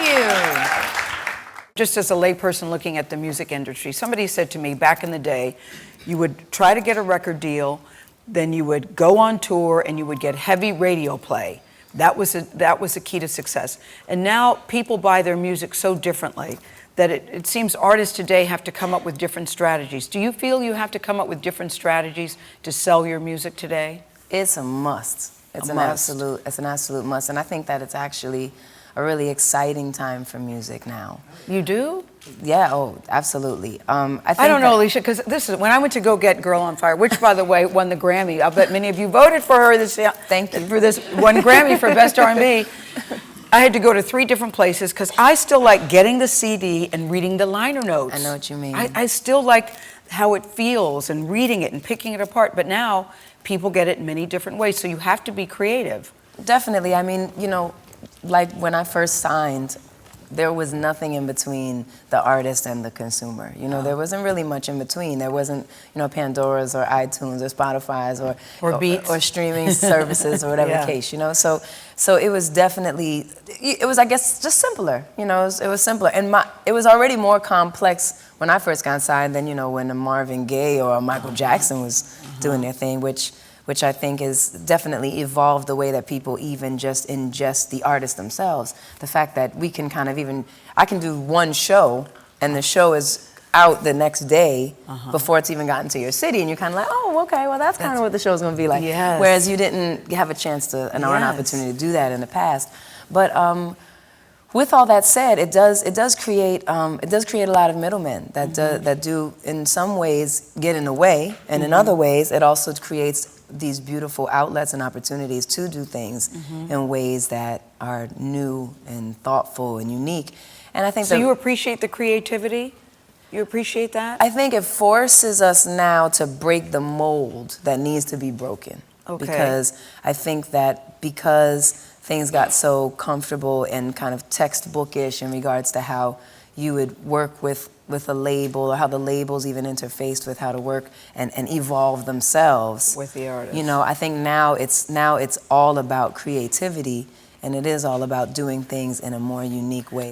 you. Just as a layperson looking at the music industry, somebody said to me back in the day, you would try to get a record deal, then you would go on tour and you would get heavy radio play. That was a key to success. And now people buy their music so differently that it seems artists today have to come up with different strategies. Do you feel you have to come up with different strategies to sell your music today? It's a must. It's an absolute must. And I think that it's actually a really exciting time for music now. You do? Yeah, oh, absolutely. I don't know, Alicia, because this is when I went to go get Girl on Fire, which, by the way, won the Grammy. I bet many of you voted for her this year. Thank you. For this one Grammy for Best R&B. I had to go to 3 different places because I still like getting the CD and reading the liner notes. I know what you mean. I still like how it feels and reading it and picking it apart. But now people get it in many different ways, so you have to be creative. Definitely. I mean, you know, like when I first signed, there was nothing in between the artist and the consumer. You know, there wasn't really much in between. There wasn't, you know, Pandora's or iTunes or Spotify's or Beats or streaming services or whatever the case, you know. So it was definitely, it was, I guess, just simpler. You know, it was simpler. And it was already more complex when I first got signed than, you know, when a Marvin Gaye or a Michael Jackson was doing their thing, which I think has definitely evolved the way that people even just ingest the artists themselves. The fact that we can kind of I can do one show and the show is out the next day before it's even gotten to your city, and you're kind of like, oh, okay, well, that's kind of what the show's gonna be like. Yes. Whereas you didn't have a chance to, or an opportunity to do that in the past. But with all that said, it does create a lot of middlemen that do in some ways get in the way, and in other ways it also creates these beautiful outlets and opportunities to do things in ways that are new and thoughtful and unique. And I think so. You appreciate the creativity? You appreciate that? I think it forces us now to break the mold that needs to be broken. Okay. Because I think that because things got so comfortable and kind of textbookish in regards to how you would work with a label, or how the labels even interfaced with how to work and evolve themselves with the artist. You know, I think now it's all about creativity, and it is all about doing things in a more unique way.